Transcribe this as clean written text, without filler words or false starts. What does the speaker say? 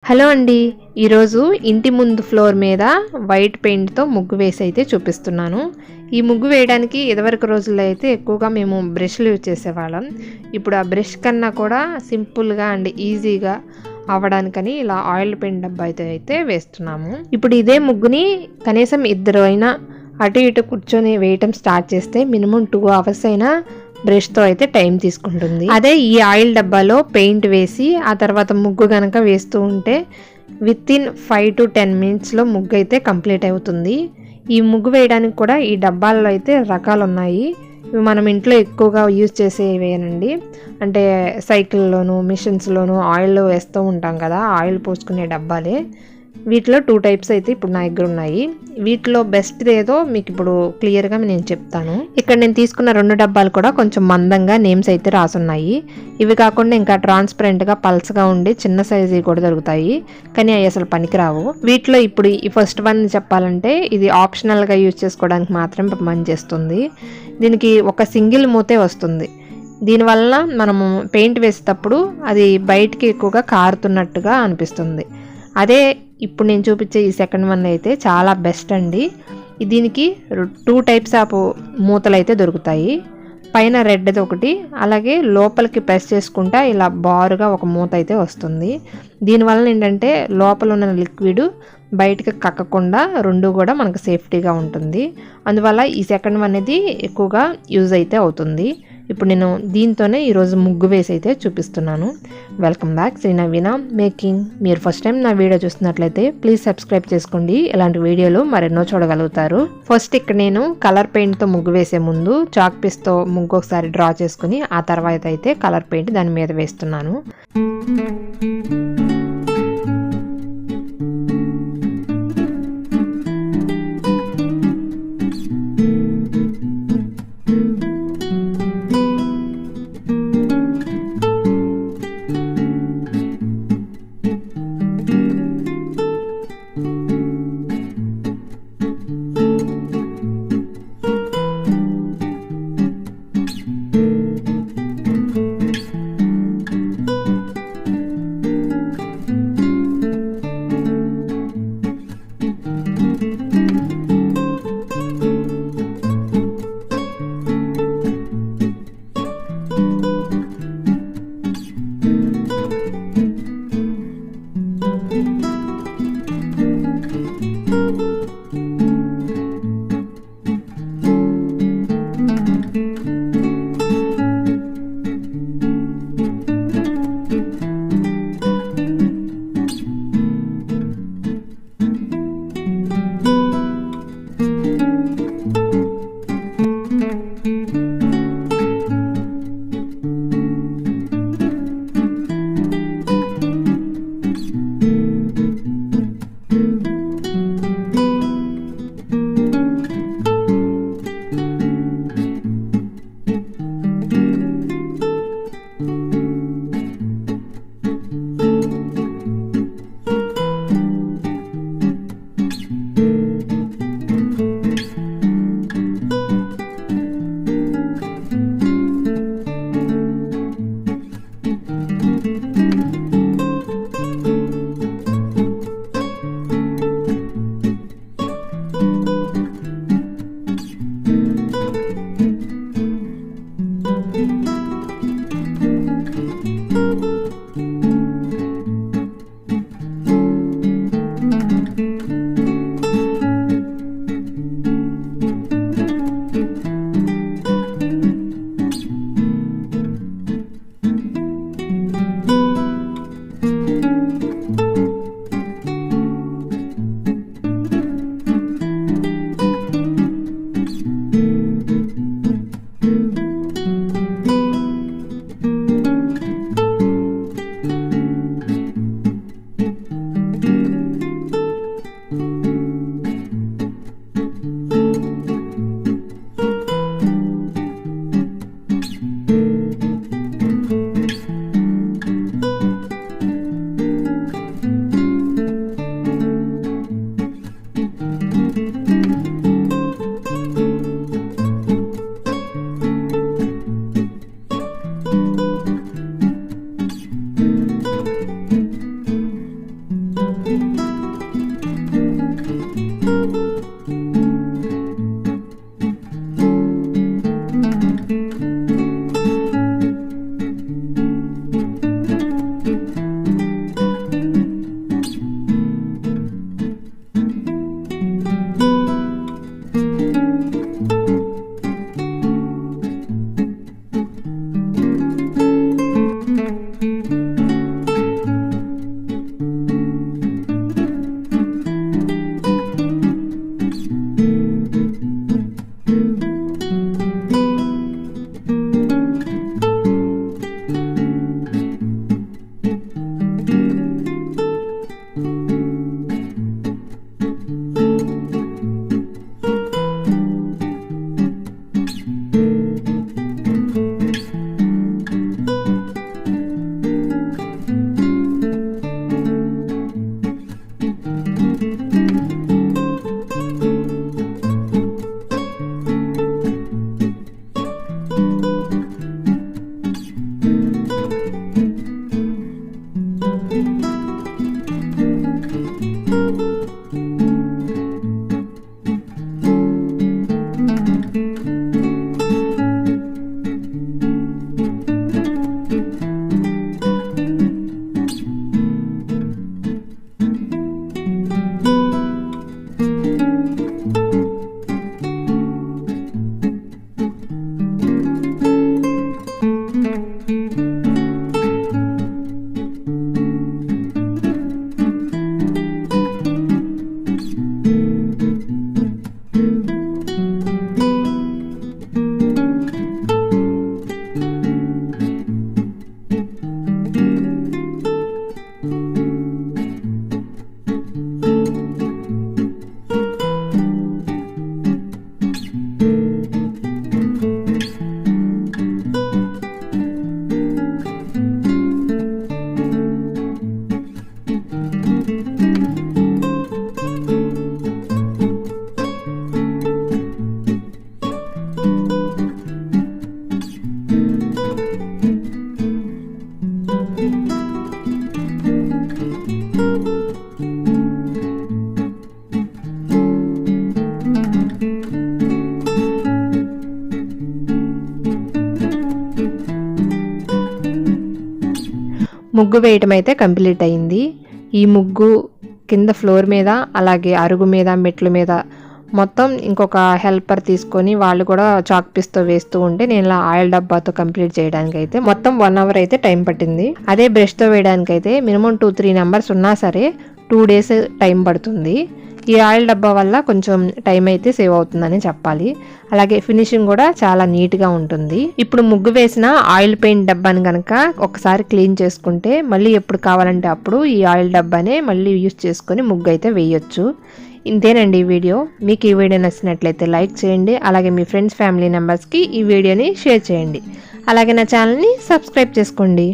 Hello అండి, ఈరోజు ఇంటి ముందు ఫ్లోర్ మీద వైట్ పెయింట్తో ముగ్గు వేసి అయితే చూపిస్తున్నాను. ఈ ముగ్గు వేయడానికి ఇదివరకు రోజుల్లో అయితే ఎక్కువగా మేము బ్రష్లు యూజ్ చేసేవాళ్ళం. ఇప్పుడు ఆ బ్రష్ కన్నా కూడా సింపుల్గా అండ్ ఈజీగా అవ్వడానికని ఇలా ఆయిల్ పెయింట్ డబ్బా అయితే వేస్తున్నాము. ఇప్పుడు ఇదే ముగ్గుని కనీసం ఇద్దరు అయినా అటు ఇటు కూర్చొని వేయటం స్టార్ట్ చేస్తే మినిమం 2 hours అయినా బ్రష్తో అయితే టైం తీసుకుంటుంది. అదే ఈ ఆయిల్ డబ్బాలో పెయింట్ వేసి ఆ తర్వాత ముగ్గు కనుక వేస్తూ ఉంటే వితిన్ 5 to 10 minutesలో ముగ్గు అయితే కంప్లీట్ అవుతుంది. ఈ ముగ్గు వేయడానికి కూడా ఈ డబ్బాల్లో అయితే రకాలు ఉన్నాయి. ఇవి మనం ఇంట్లో ఎక్కువగా యూజ్ చేసేవేనండి. అంటే సైకిల్లోను మిషన్స్లోను ఆయిల్ వేస్తూ ఉంటాం కదా, ఆయిల్ పోసుకునే డబ్బాలే. వీటిలో 2 types అయితే ఇప్పుడు నా దగ్గర ఉన్నాయి. వీటిలో బెస్ట్ ఏదో మీకు ఇప్పుడు క్లియర్గా నేను చెప్తాను. ఇక్కడ నేను తీసుకున్న 2 డబ్బాలు కూడా కొంచెం మందంగా నేమ్స్ అయితే రాసున్నాయి. ఇవి కాకుండా ఇంకా ట్రాన్స్పరెంట్గా పల్స్గా ఉండి చిన్న సైజు కూడా దొరుకుతాయి, కానీ అవి అసలు పనికిరావు. వీటిలో ఇప్పుడు ఈ ఫస్ట్ వన్ చెప్పాలంటే ఇది ఆప్షనల్గా యూజ్ చేసుకోవడానికి మాత్రమే పనిచేస్తుంది. దీనికి ఒక సింగిల్ మూతే వస్తుంది. దీనివల్ల మనము పెయింట్ వేసేటప్పుడు అది బయటికి ఎక్కువగా కారుతున్నట్టుగా అనిపిస్తుంది. అదే ఇప్పుడు నేను చూపించే ఈ సెకండ్ వన్ అయితే చాలా బెస్ట్ అండి. దీనికి 2 types ఆఫ్ మూతలు అయితే దొరుకుతాయి. పైన రెడ్ది ఒకటి, అలాగే లోపలికి ప్రెస్ చేసుకుంటా ఇలా బారుగా ఒక మూత అయితే వస్తుంది. దీనివల్ల ఏంటంటే లోపల ఉన్న లిక్విడ్ బయటకు కక్కకుండా 2 కూడా మనకు సేఫ్టీగా ఉంటుంది. అందువల్ల ఈ సెకండ్ వన్ అనేది ఎక్కువగా యూజ్ అయితే అవుతుంది. ఇప్పుడు నేను దీంతోనే ఈరోజు ముగ్గు వేసి అయితే చూపిస్తున్నాను. వెల్కమ్ బ్యాక్ శ్రీ నవీన మేకింగ్. మీరు ఫస్ట్ టైం నా వీడియో చూస్తున్నట్లయితే ప్లీజ్ సబ్స్క్రైబ్ చేసుకోండి. ఇలాంటి వీడియోలు మరెన్నో చూడగలుగుతారు. ఫస్ట్ ఇక్కడ నేను కలర్ పెయింట్తో ముగ్గు వేసే ముందు చాక్ పీస్తో ముగ్గు ఒకసారి డ్రా చేసుకుని ఆ తర్వాత అయితే కలర్ పెయింట్ దాని మీద వేస్తున్నాను. ముగ్గు వేయటం అయితే కంప్లీట్ అయింది. ఈ ముగ్గు కింద ఫ్లోర్ మీద, అలాగే అరుగు మీద, మెట్ల మీద మొత్తం ఇంకొక హెల్పర్ తీసుకొని వాళ్ళు కూడా చాక్ పీస్తో వేస్తూ ఉంటే నేను ఇలా ఆయిల్ డబ్బాతో కంప్లీట్ చేయడానికి అయితే మొత్తం 1 అవర్ అయితే టైం పట్టింది. అదే బ్రష్తో వేయడానికి అయితే మినిమం 2-3 నెంబర్స్ ఉన్నా సరే 2 డేస్ టైం పడుతుంది. ఈ ఆయిల్ డబ్బా వల్ల కొంచెం టైం అయితే సేవ్ అవుతుందని చెప్పాలి. అలాగే ఫినిషింగ్ కూడా చాలా నీట్గా ఉంటుంది. ఇప్పుడు ముగ్గు వేసిన ఆయిల్ పెయింట్ డబ్బాని కనుక ఒకసారి క్లీన్ చేసుకుంటే మళ్ళీ ఎప్పుడు కావాలంటే అప్పుడు ఈ ఆయిల్ డబ్బానే మళ్ళీ యూస్ చేసుకొని ముగ్గు అయితే వేయొచ్చు. ఇంతేనండి ఈ వీడియో. మీకు ఈ వీడియో నచ్చినట్లయితే లైక్ చేయండి. అలాగే మీ ఫ్రెండ్స్, ఫ్యామిలీ మెంబర్స్కి ఈ వీడియోని షేర్ చేయండి. అలాగే నా ఛానల్ని సబ్స్క్రైబ్ చేసుకోండి.